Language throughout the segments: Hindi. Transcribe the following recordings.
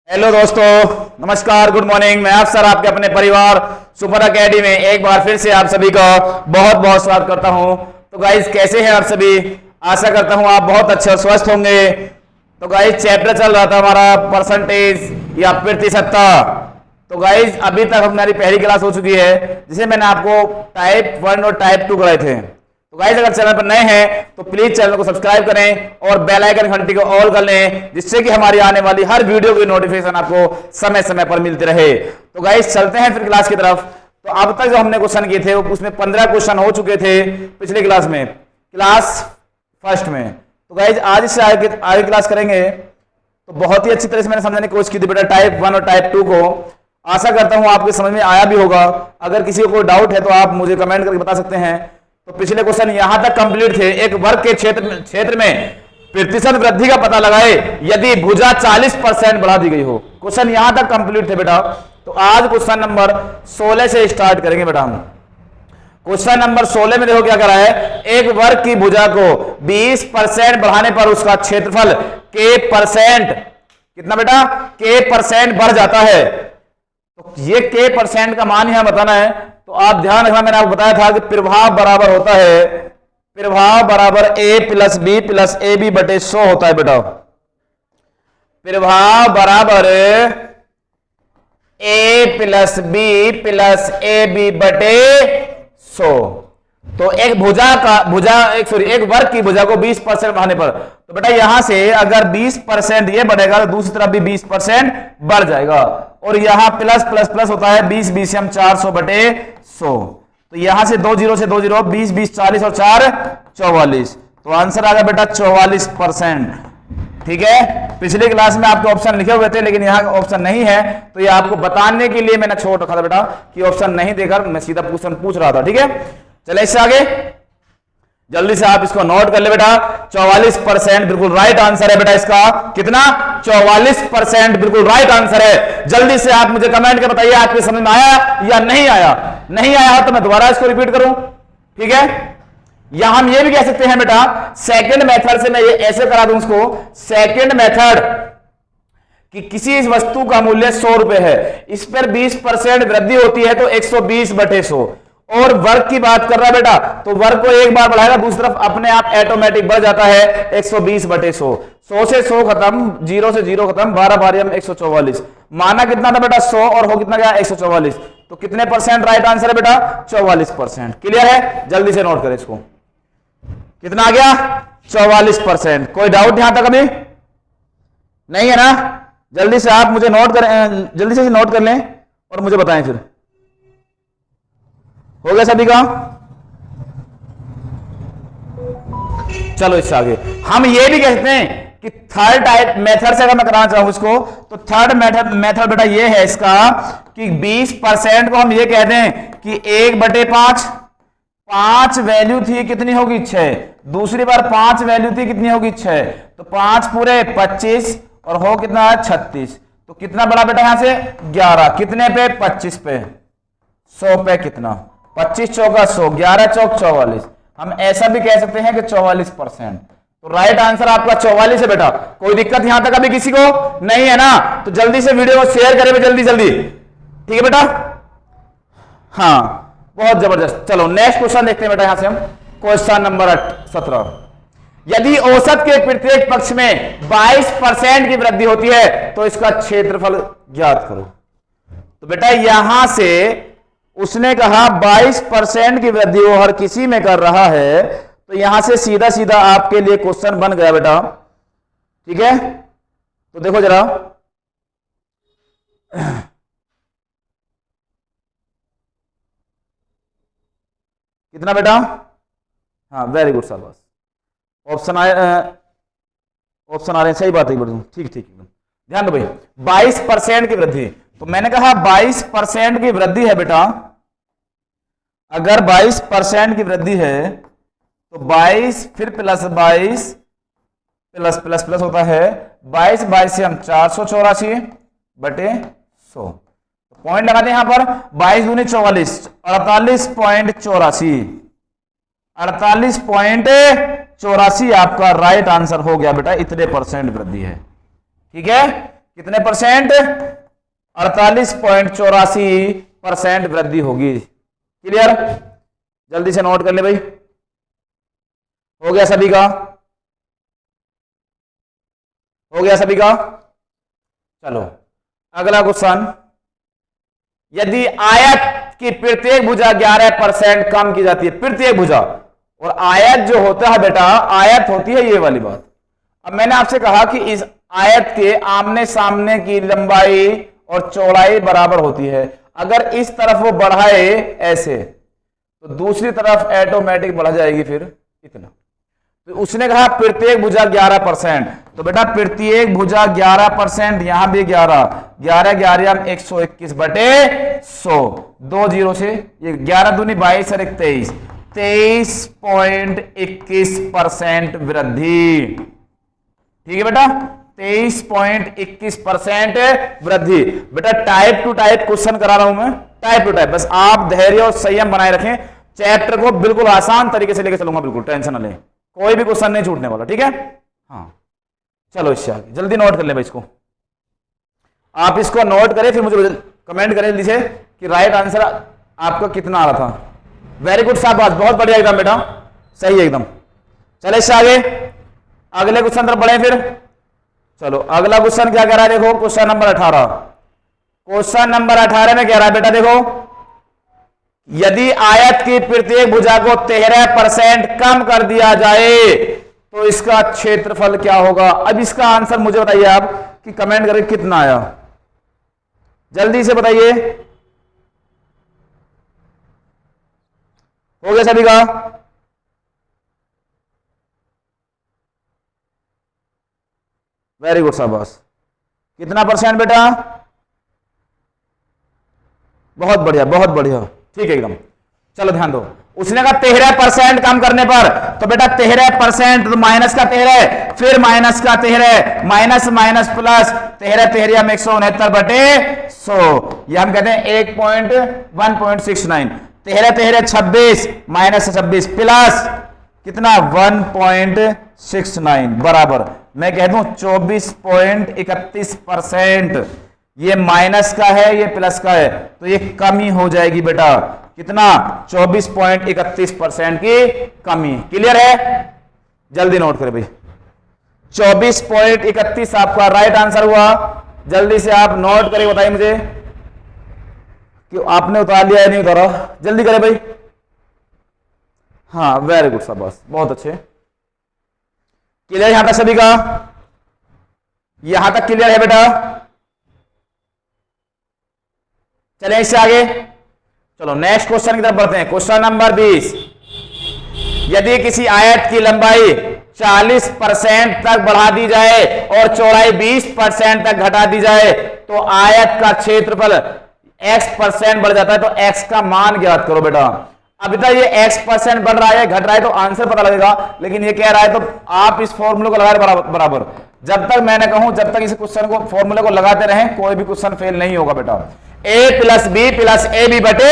हेलो दोस्तों, नमस्कार, गुड मॉर्निंग। मैं आप सर आपके अपने परिवार सुपर अकेडमी में एक बार फिर से आप सभी का बहुत बहुत स्वागत करता हूं। तो गाइज कैसे हैं आप सभी? आशा करता हूं आप बहुत अच्छे और स्वस्थ होंगे। तो गाइज चैप्टर चल रहा था हमारा परसेंटेज या प्रतिशतता। तो गाइज अभी तक हमारी पहली क्लास हो चुकी है जिसे मैंने आपको टाइप 1 और टाइप 2 कराए थे। तो गाइस अगर चैनल पर नए हैं तो प्लीज चैनल को सब्सक्राइब करें और बेल आइकन घंटी को ऑल कर लें, जिससे कि हमारी आने वाली हर वीडियो की नोटिफिकेशन आपको समय समय पर मिलती रहे। तो गाइस चलते हैं फिर क्लास की तरफ। तो अब तक जो हमने क्वेश्चन किए थे उसमें 15 क्वेश्चन हो चुके थे पिछली क्लास में, क्लास फर्स्ट में। तो गाइस आज से आगे क्लास करेंगे। तो बहुत ही अच्छी तरह से मैंने समझाने की कोशिश की थी बेटा टाइप 1 और टाइप 2 को। आशा करता हूं आपके समझ में आया भी होगा। अगर किसी को कोई डाउट है तो आप मुझे कमेंट करके बता सकते हैं। तो पिछले क्वेश्चन यहां तक कंप्लीट थे। एक वर्ग के क्षेत्र में प्रतिशत वृद्धि का पता लगाए यदि भुजा 40% बढ़ा दी गई हो। क्वेश्चन यहां तक कंप्लीट थे बेटा। तो आज क्वेश्चन नंबर 16 से स्टार्ट करेंगे बेटा हम। क्वेश्चन नंबर 16 में देखो क्या करा है। एक वर्ग की भुजा को 20% बढ़ाने पर उसका क्षेत्रफल k परसेंट, कितना बेटा? k परसेंट बढ़ जाता है। तो ये k परसेंट का मान यहां बताना है। तो आप ध्यान रखना, मैंने आपको बताया था कि प्रभाव बराबर होता है, प्रभाव बराबर a plus b plus a b बटे 100 होता है बेटा। प्रभाव बराबर a plus b plus a b बटे 100। तो एक एक वर्ग की भुजा को 20% बढ़ाने पर, तो बेटा यहां से अगर 20% ये बढ़ेगा तो दूसरी तरफ भी 20% बढ़ जाएगा। और यहां प्लस प्लस प्लस होता है 20 20 हम 400 बटे 100। तो यहां से 2 जीरो से 2 जीरो 20 20 40 और 4 44। तो आंसर आ गया बेटा 44%। ठीक है, पिछली क्लास में आपके ऑप्शन लिखे हुए थे लेकिन यहाँ ऑप्शन नहीं है। तो ये आपको बताने के लिए मैंने छोड़ रखा था बेटा कि ऑप्शन नहीं देकर मैं सीधा क्वेश्चन पूछ रहा था। ठीक है, चले इससे आगे जल्दी से आप इसको नोट कर ले बेटा। 44% बिल्कुल राइट आंसर है बेटा इसका। कितना? 44% बिल्कुल राइट आंसर है। जल्दी से आप मुझे कमेंट के बताइए आपके समझ में आया या नहीं आया। नहीं आया तो मैं दोबारा इसको रिपीट करूं। ठीक है, या हम ये भी कह सकते हैं बेटा सेकंड मेथड से मैं ये ऐसे करा दूं उसको। सेकंड मेथड कि किसी इस वस्तु का मूल्य 100 रुपए है, इस पर 20% वृद्धि होती है तो 120 बटे 100। और वर्ग की बात कर रहा है बेटा, तो वर्ग को एक बार बढ़ाएगा दूसरी तरफ अपने आप ऑटोमेटिक बढ़ जाता है 120 बटे 100। 100 से 100 खत्म, 0 से 0 खत्म, 12 बारी हम 144। माना कितना था बेटा 100 और हो कितना गया 144। तो कितने परसेंट राइट आंसर है बेटा? 44%। क्लियर है? जल्दी से नोट करें इसको। कितना आ गया? 44%। कोई डाउट यहां तक अभी नहीं है ना? जल्दी से आप मुझे नोट करें, जल्दी से नोट कर लें और मुझे बताएं फिर। हो गया सभी का? चलो इससे आगे हम ये भी कहते हैं कि थर्ड टाइप मेथड से अगर मैं कराना चाहूं इसको, तो थर्ड मेथड बेटा ये है इसका कि 20% को हम ये कहते हैं कि 1/5। 5 वैल्यू थी कितनी होगी 6, दूसरी बार 5 वैल्यू थी कितनी होगी 6, तो 5 पूरे 25 और हो कितना है 36। तो कितना बड़ा बेटा यहां से 11, कितने पे 25 पे, 100 पे कितना 25 चौका 100, 11 चौक 44। हम ऐसा भी कह सकते हैं कि 44%। तो राइट आंसर आपका 44 है बेटा। कोई दिक्कत यहां तक अभी किसी को नहीं है ना? तो जल्दी से वीडियो को शेयर करें जल्दी जल्दी। ठीक है बेटा? हाँ, बहुत जबरदस्त। चलो नेक्स्ट क्वेश्चन देखते हैं बेटा यहां से हम। Question number 17। यदि औसत के प्रत्येक पक्ष में 22% की वृद्धि होती है तो इसका क्षेत्रफल ज्ञात करो। तो बेटा यहां से उसने कहा 22% की वृद्धि वो हर किसी में कर रहा है, तो यहां से सीधा सीधा आपके लिए क्वेश्चन बन गया बेटा। ठीक है, तो देखो जरा कितना बेटा? हाँ वेरी गुड शाबाश। ऑप्शन आ रहे हैं, सही बात है बेटा। ठीक ठीक ध्यान दो भाई। 22% की वृद्धि, तो मैंने कहा 22% की वृद्धि है बेटा। अगर 22% की वृद्धि है तो 22 फिर प्लस 22 प्लस प्लस प्लस होता है 22 22 से हम 484 बटे 100। पॉइंट लगाते हैं यहां पर 22 दूनी 44, 48.84, 48.84 आपका राइट आंसर हो गया बेटा। इतने परसेंट वृद्धि है। ठीक है, कितने परसेंट? 48.84% वृद्धि होगी। क्लियर? जल्दी से नोट कर ले भाई। हो गया सभी का? हो गया सभी का? चलो अगला क्वेश्चन, यदि आयत की प्रत्येक भुजा 11% कम की जाती है, प्रत्येक भुजा, और आयत जो होता है बेटा, आयत होती है ये वाली बात। अब मैंने आपसे कहा कि इस आयत के आमने सामने की लंबाई और चौड़ाई बराबर होती है। अगर इस तरफ वो बढ़ाए ऐसे, तो दूसरी तरफ ऑटोमेटिक बढ़ जाएगी फिर इतना। तो उसने कहा प्रत्येक भुजा 11%, तो बेटा प्रत्येक भुजा 11%, यहां भी 11, 11 11 121 बटे 100, 2 जीरो से ये 11 दूनी 22 और 23, 23.21% वृद्धि। ठीक है बेटा, 23.21% वृद्धि। बेटा टाइप टू टाइप क्वेश्चन करा रहा हूं मैं, टाइप टू टाइप। बस आप धैर्य और संयम बनाए रखें, चैप्टर को बिल्कुल आसान तरीके से लेकर चलूंगा, बिल्कुल टेंशन न लें, कोई भी क्वेश्चन नहीं छूटने वाला। ठीक है, हाँ चलो इससे आगे जल्दी नोट कर ले भाई इसको। आप इसको नोट करें, फिर मुझे कमेंट करें जल्दी से कि राइट आंसर आपका कितना आ रहा था। वेरी गुड शाबाश, बहुत बढ़िया एकदम बेटा, सही है एकदम। चले इससे आगे अगले क्वेश्चन तरफ बढ़े फिर। चलो अगला क्वेश्चन क्या कह रहा है, देखो क्वेश्चन नंबर 18। क्वेश्चन नंबर 18 में कह रहा है बेटा देखो, यदि आयत की प्रत्येक भुजा को 13% कम कर दिया जाए तो इसका क्षेत्रफल क्या होगा। अब इसका आंसर मुझे बताइए आप कि कमेंट करके कितना आया, जल्दी से बताइए। हो गया सभी का? वेरी गुड शाबाश। कितना परसेंट बेटा? बहुत बढ़िया, बहुत बढ़िया, ठीक है एकदम। चलो ध्यान दो, उसने कहा 13% कम करने पर, तो बेटा 13% तो माइनस का 13, फिर माइनस का 13, माइनस माइनस प्लस, 13 13 में 169 बटे 100, ये हम कहते हैं 1.69। 13 13 26, माइनस 26 प्लस कितना 1.69 बराबर मैं कह दूं 24.31%। ये माइनस का है, ये प्लस का है, तो ये कमी हो जाएगी बेटा। कितना? 24.31% की कमी। क्लियर है? जल्दी नोट करें भाई। 24.31 आपका राइट आंसर हुआ। जल्दी से आप नोट करें, बताइए मुझे कि आपने उतार लिया या नहीं उतारा। जल्दी करें भाई। हाँ वेरी गुड शाबाश, बहुत अच्छे। क्लियर यहां तक सभी का? यहां तक क्लियर है बेटा? चलें इससे आगे। चलो नेक्स्ट क्वेश्चन की तरफ बढ़ते हैं। क्वेश्चन नंबर 20, यदि किसी आयत की लंबाई 40% तक बढ़ा दी जाए और चौड़ाई 20% तक घटा दी जाए तो आयत का क्षेत्रफल x% बढ़ जाता है, तो x का मान ज्ञात करो बेटा। अभी तक ये x% बढ़ रहा है, घट रहा है, तो आंसर पता लगेगा, लेकिन ये कह रहा है तो आप इस फॉर्मूले को लगाए बराबर। जब तक मैंने कहूं, जब तक इस क्वेश्चन को फॉर्मूले को लगाते रहें, कोई भी क्वेश्चन फेल नहीं होगा बेटा। a + b + ab बटे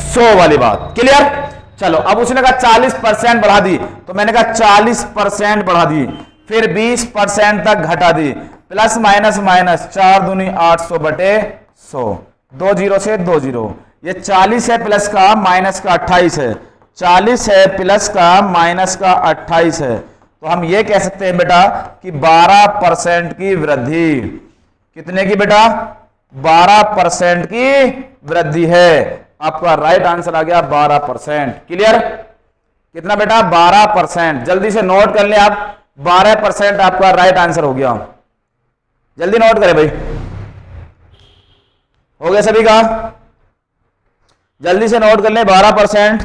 100 वाली बात। क्लियर? चलो अब उसने कहा 40% बढ़ा दी, तो मैंने कहा 40% बढ़ा दी, फिर 20% तक घटा दी, प्लस माइनस माइनस 4 दूनी 800 बटे 100, 2 जीरो से 2 जीरो। ये 40 है प्लस का माइनस का 28 है, 40 है प्लस का माइनस का 28 है, तो हम ये कह सकते हैं बेटा कि 12% की वृद्धि। कितने की बेटा? 12% की वृद्धि है। आपका राइट आंसर आ गया 12%। क्लियर? कितना बेटा? 12%। जल्दी से नोट कर ले आप, 12% आपका राइट आंसर हो गया। जल्दी नोट करें भाई। हो गया सभी का? जल्दी से नोट कर ले 12%।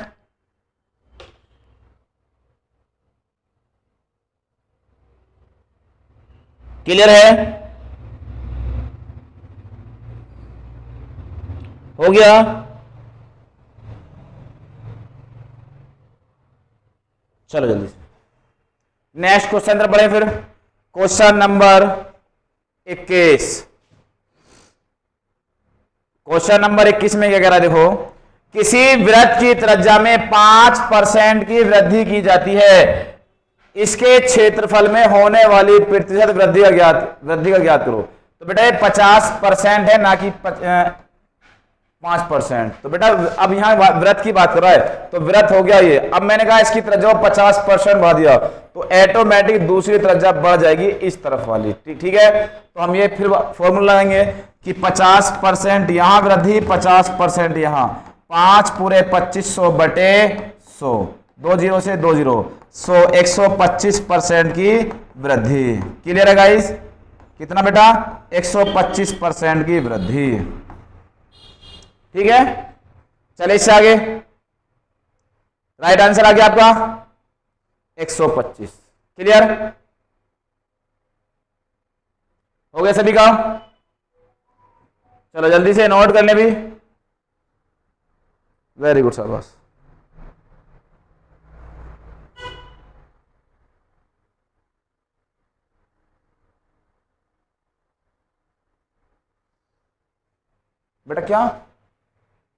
क्लियर है? हो गया? चलो जल्दी से नेक्स्ट क्वेश्चन तरफ बढ़े फिर। Question number 21। क्वेश्चन नंबर 21 में क्या कह रहा है देखो, किसी वृत्त की त्रिज्या में 5% की वृद्धि की जाती है, इसके क्षेत्रफल में होने वाली प्रतिशत वृद्धि का ज्ञात करो। तो बेटा ये 50% है, ना कि 5%। तो बेटा अब यहाँ वृत्त की बात कर रहा है, तो वृत्त हो गया ये। अब मैंने कहा इसकी त्रिज्या 50% बढ़ा दिया, तो ऑटोमेटिक दूसरी त्रिज्या बढ़ जाएगी इस तरफ वाली। ठीक है, तो हम ये फिर फॉर्मूला लगाएंगे कि 50% यहां वृद्धि, 50% यहां, 5 पूरे 2500 बटे 100, 2 0 से 2 0, 125% की वृद्धि। क्लियर है गाइस? कितना बेटा? 125% की वृद्धि। ठीक है, चलिए इससे आगे राइट आंसर आ गया आपका 125। क्लियर हो गया सभी का? चलो जल्दी से नोट कर ले भी। वेरी गुड सर, बस बेटा क्या?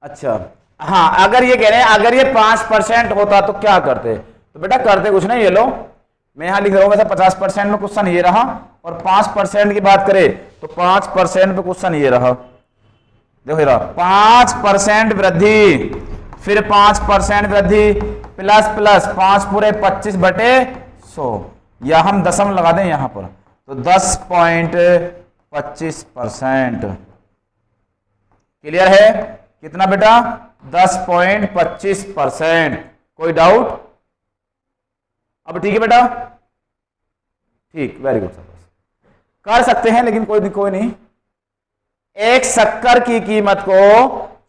अच्छा हाँ, अगर ये कह रहे हैं अगर ये 5% होता तो क्या करते? तो बेटा करते कुछ नहीं, ये लो मैं यहां लिख रहा हूं वैसे 50% में क्वेश्चन ये रहा, और 5% की बात करें तो 5% पे क्वेश्चन ये रहा। देखो ये रहा 5% वृद्धि, फिर 5% वृद्धि, प्लस प्लस 5 पूरे 25 बटे 100, या हम दशम लगा दें यहां पर, तो 10.25%। क्लियर है? कितना बेटा? 10.25%। कोई डाउट? अब ठीक है बेटा? ठीक, वेरी गुड सर, कर सकते हैं, लेकिन कोई नहीं। एक शक्कर की कीमत को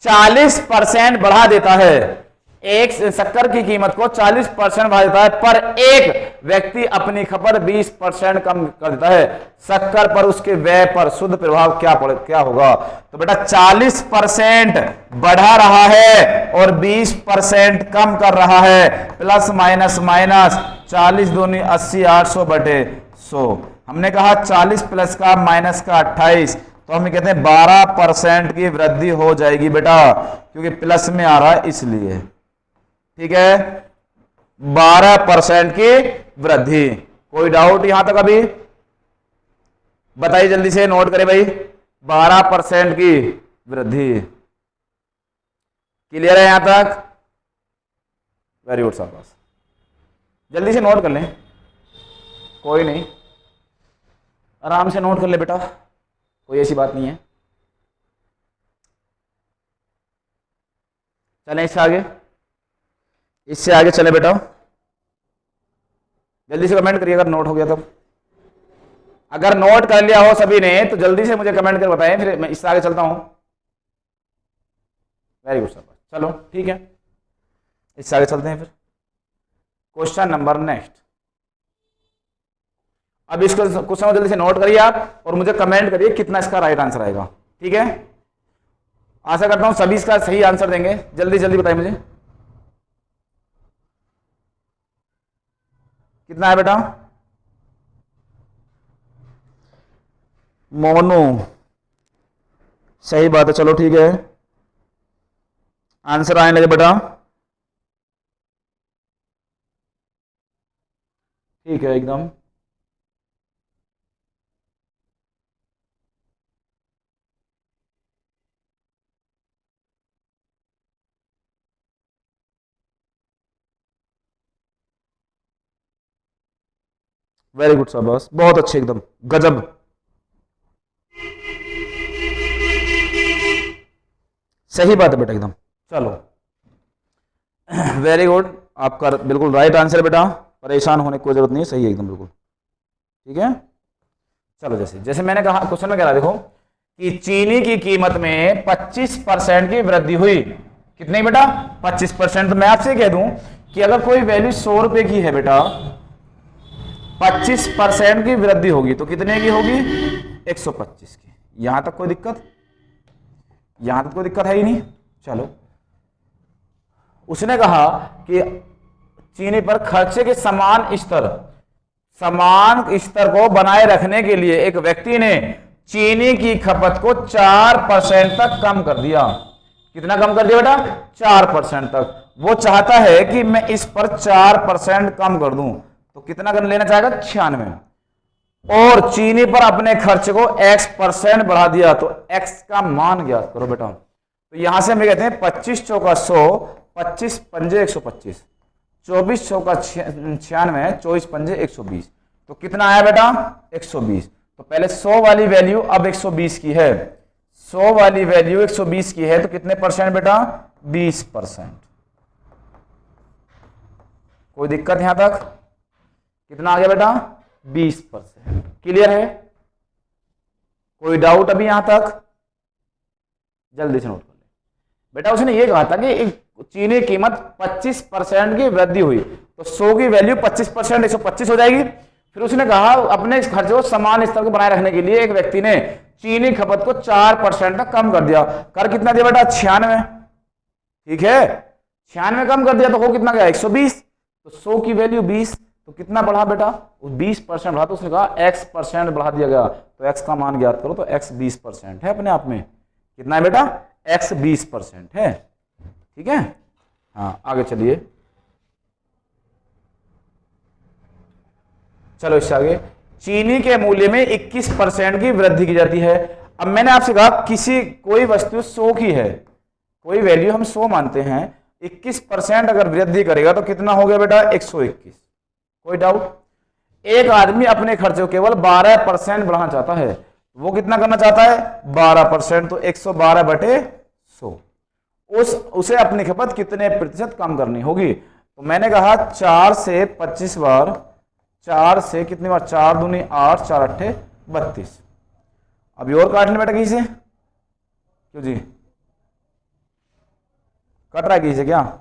40% बढ़ा देता है, एक शक्कर की कीमत को 40% बढ़ा देता है, पर एक व्यक्ति अपनी खपत 20% कम कर देता है। शक्कर पर उसके व्यय पर शुद्ध प्रभाव क्या होगा? तो बेटा 40% बढ़ा रहा है और 20% कम कर रहा है, प्लस माइनस माइनस, 40 दूनी 80, 800 बटे 100। हमने कहा 40 प्लस का माइनस का 28, तो हम कहते हैं 12% की वृद्धि हो जाएगी बेटा, क्योंकि प्लस में आ रहा है इसलिए। ठीक है, 12% की वृद्धि। कोई डाउट यहां तक अभी? बताइए जल्दी से, नोट करें भाई। 12% की वृद्धि। क्लियर है यहां तक? वेरी गुड सर, बस जल्दी से नोट कर लें, कोई नहीं, आराम से नोट कर ले बेटा, कोई ऐसी बात नहीं है। चलें इससे आगे, इससे आगे चले बेटा। जल्दी से कमेंट करिए अगर नोट हो गया तब। अगर नोट कर लिया हो सभी ने तो जल्दी से मुझे कमेंट कर बताएं, फिर मैं इससे आगे चलता हूं। वेरी गुड सर, चलो ठीक है, इससे आगे चलते हैं फिर। Question number next. अब इसको क्वेश्चन जल्दी से नोट करिए आप और मुझे कमेंट करिए कितना इसका राइट आंसर आएगा। ठीक है, आशा करता हूं सभी इसका सही आंसर देंगे। जल्दी जल्दी बताइए मुझे कितना है बेटा? मोनू, सही बात है, चलो ठीक है, आंसर आने लगे बेटा। ठीक है एकदम। वेरी गुड सर, बस बहुत अच्छे, एकदम गजब। सही बात है बेटा एकदम। चलो वेरी गुड, आपका बिल्कुल राइट आंसर बेटा, परेशान होने की कोई जरूरत नहीं है, सही है एकदम बिल्कुल। ठीक है, चलो जैसे जैसे मैंने कहा क्वेश्चन में कह रहा देखो कि चीनी की कीमत में 25% की वृद्धि हुई। कितनी बेटा? 25%। तो मैं आपसे कह दूं कि अगर कोई वैल्यू 100 रुपए की है बेटा, 25% की वृद्धि होगी तो कितने की होगी? 125 की। यहां तक कोई दिक्कत? यहां तक कोई दिक्कत है ही नहीं। चलो, उसने कहा कि चीनी पर खर्चे के समान स्तर को बनाए रखने के लिए एक व्यक्ति ने चीनी की खपत को 4% तक कम कर दिया। कितना कम कर दिया बेटा? 4% तक। वो चाहता है कि मैं इस पर 4% कम कर दूं, तो कितना कर लेना चाहेगा? 96। और चीनी पर अपने खर्च को x% बढ़ा दिया, तो x का मान ज्ञात करो बेटा। तो यहां से हम कहते हैं 25 चौका 100, 25 पंजे 125, 24 चौका 96, 24 पंजे 120, तो कितना आया बेटा 120। तो पहले 100 वाली वैल्यू अब 120 की है, 100 वाली वैल्यू 120 की है, तो कितने परसेंट बेटा 20%। कोई दिक्कत यहां तक? कितना आ गया बेटा 20%। क्लियर है? कोई डाउट अभी यहां तक? जल्दी से नोट कर ले बेटा। उसने ये कहा था कि चीनी की कीमत 25% की वृद्धि हुई, तो 100 की वैल्यू 25% 125 हो जाएगी। फिर उसने कहा अपने खर्चे को समान स्तर को बनाए रखने के लिए एक व्यक्ति ने चीनी खपत को 4% तक कम कर दिया। कर कितना दिया बेटा 96, ठीक है 96 कम कर दिया, तो हो कितना गया 120। तो 100 की वैल्यू 20, तो कितना बढ़ा बेटा 20% बढ़ा। तो उसने कहा x% बढ़ा दिया गया, तो x का मान ज्ञात करो, तो x 20% है अपने आप में। कितना है बेटा x 20% है, ठीक है। हाँ आगे चलिए, चलो इससे आगे। चीनी के मूल्य में 21% की वृद्धि की जाती है। अब मैंने आपसे कहा कोई वस्तु 100 की है, कोई वैल्यू हम 100 मानते हैं, 21% अगर वृद्धि करेगा तो कितना हो गया बेटा 121। कोई डाउट? एक आदमी अपने खर्चे को केवल 12% बढ़ाना चाहता है, वो कितना करना चाहता है 12%, तो 112 बटे 100। उसे अपनी खपत कितने प्रतिशत कम करनी होगी? तो मैंने कहा 4 से 25 बार, 4 से कितनी बार 4 दूनी 8, 4 अट्ठे 32। अभी और काट ले बेटा कहीं से, क्यों जी कट रहा है कहीं से क्या?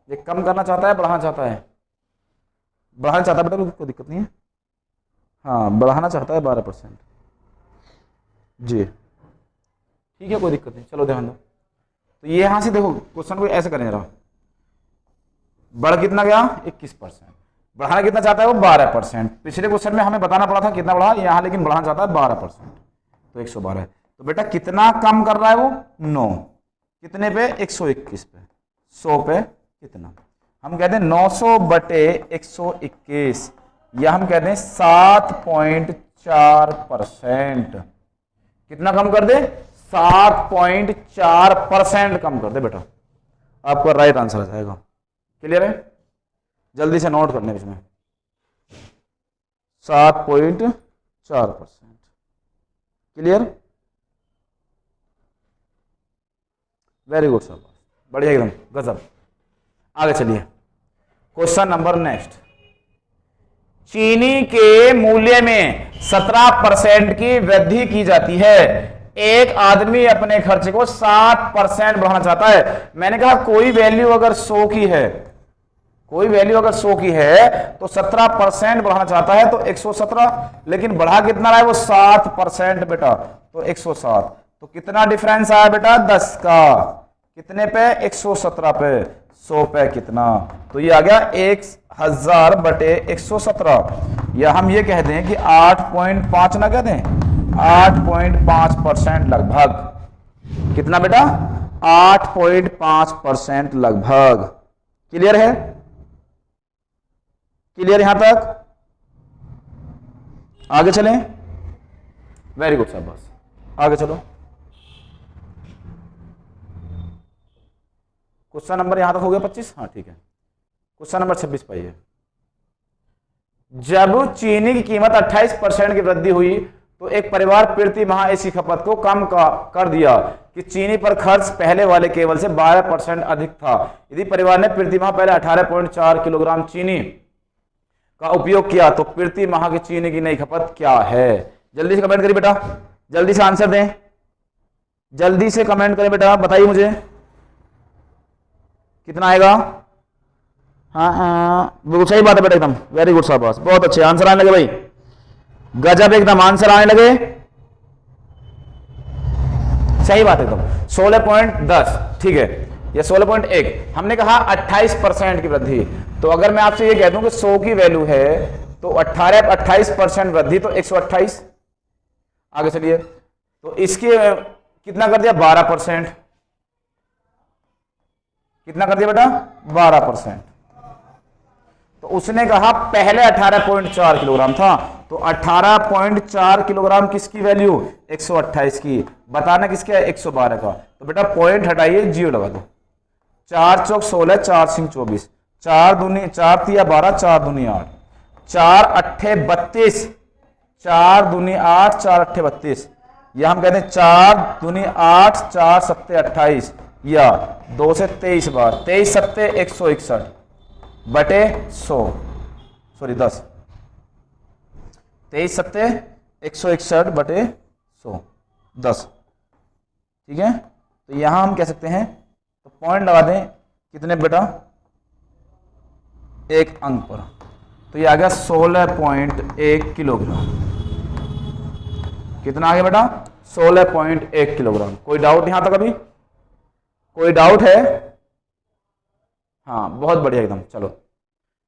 ये कम करना चाहता है बढ़ाना चाहता है? बढ़ाना चाहता है बेटा, कोई दिक्कत नहीं है। हाँ बढ़ाना चाहता है 12% जी, ठीक है कोई दिक्कत नहीं। चलो ध्यान दो, तो ये यहां से देखो क्वेश्चन को ऐसे करें जरा। बढ़ कितना गया 21%, बढ़ाना कितना चाहता है वो 12%। पिछले क्वेश्चन में हमें बताना पड़ा था कितना बढ़ा, यहां लेकिन बढ़ाना चाहता है 12%, तो 112। तो बेटा कितना कम कर रहा है वो 9, कितने पे 121 पे, 100 पे कितना, हम कहते हैं 900 बटे 121, या हम कहते हैं 7.4%। कितना कम कर दे 7.4% कम कर दे बेटा, आपका राइट आंसर आ जाएगा। क्लियर है? जल्दी से नोट करने इसमें 7.4%। क्लियर? वेरी गुड सर, बढ़िया एकदम गजब। आगे चलिए, क्वेश्चन नंबर नेक्स्ट। चीनी के मूल्य में 17% की वृद्धि की जाती है। एक आदमी अपने खर्चे को 7% बढ़ाना चाहता है। मैंने कहा कोई वैल्यू अगर 100 की है, कोई वैल्यू अगर 100 की है तो 17% बढ़ाना चाहता है, तो 117, लेकिन बढ़ा कितना रहा है वो 7% बेटा, तो 107। तो कितना डिफरेंस आया बेटा 10 का, कितने पे 117 पे, 100 पे कितना, तो ये आ गया 1000 बटे 117, या हम ये कह दें कि 8.5 ना कह दें, 8.5% लगभग। कितना बेटा 8.5% लगभग। क्लियर है? क्लियर यहां तक? आगे चलें। वेरी गुड शाबाश, आगे चलो। क्वेश्चन नंबर यहां तक हो गया 25, हाँ ठीक है। क्वेश्चन नंबर 26 पाइए। जब चीनी की कीमत 28% की वृद्धि हुई तो एक परिवार प्रति माह ऐसी खपत को कम कर दिया कि चीनी पर खर्च पहले वाले केवल से 12% अधिक था। यदि परिवार ने प्रति माह पहले 18.4 किलोग्राम चीनी का उपयोग किया तो प्रति माह की चीनी की नई खपत क्या है? जल्दी से कमेंट करिए बेटा, जल्दी से आंसर दें, जल्दी से कमेंट करें बेटा, बताइए मुझे कितना आएगा। हाँ बिल्कुल सही बात है बेटा, एकदम वेरी गुड शाबाश, बहुत अच्छे आंसर आने लगे भाई, गजब एकदम आंसर आने लगे, सही बात है एकदम। 16.10 ठीक है, ये 16.1। हमने कहा 28% की वृद्धि, तो अगर मैं आपसे ये कह दूं कि 100 की वैल्यू है तो 28% वृद्धि, तो 128। आगे चलिए, तो इसके कितना कर दिया 12%, कितना कर दिया बेटा 12%। तो उसने कहा पहले 18.4 किलोग्राम था, तो 18.4 किलोग्राम किसकी वैल्यू 128 की, बताना किसका है 112 का। तो बेटा पॉइंट हटाइए, जीरो लगा दो। 4 चौक 16, 4 सिंह 24, 4 दूनी 4 तिया 12, 4 दूनी 8, 4 अट्ठे 32, 4 दूनी 8, 4 अट्ठे 32, या हम कहते हैं 4 दूनी 8, 4 सत्ते 28, या 2 से 23 बार, 23 सत्ते 161 बटे 100, सॉरी 10, 23 सत्ते 161 बटे 100, 10, ठीक है। तो यहां हम कह सकते हैं, तो पॉइंट लगा दें कितने बेटा, एक अंक पर, तो ये आ गया 16.1 किलोग्राम। कितना आ गया बेटा 16.1 किलोग्राम। कोई डाउट यहां तक अभी, कोई डाउट है? हाँ बहुत बढ़िया एकदम। चलो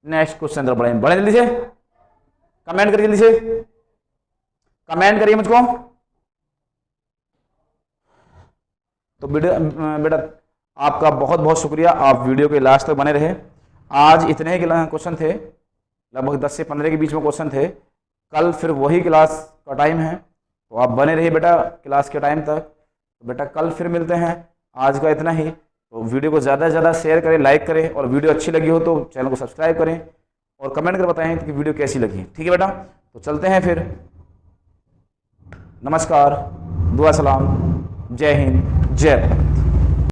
नेक्स्ट क्वेश्चन तरफ बढ़े, बढ़े जल्दी से, कमेंट करिए जल्दी से, कमेंट करिए मुझको। तो बेटा आपका बहुत बहुत शुक्रिया, आप वीडियो के लास्ट तक बने रहे। आज इतने ही क्वेश्चन थे, लगभग 10 से 15 के बीच में क्वेश्चन थे। कल फिर वही क्लास का टाइम है, तो आप बने रहिए बेटा क्लास के टाइम तक। तो बेटा कल फिर मिलते हैं, आज का इतना ही। तो वीडियो को ज़्यादा से ज़्यादा शेयर करें, लाइक करें, और वीडियो अच्छी लगी हो तो चैनल को सब्सक्राइब करें और कमेंट कर बताएं कि वीडियो कैसी लगी। ठीक है बेटा, तो चलते हैं फिर। नमस्कार, दुआ सलाम, जय हिंद, जय भारत।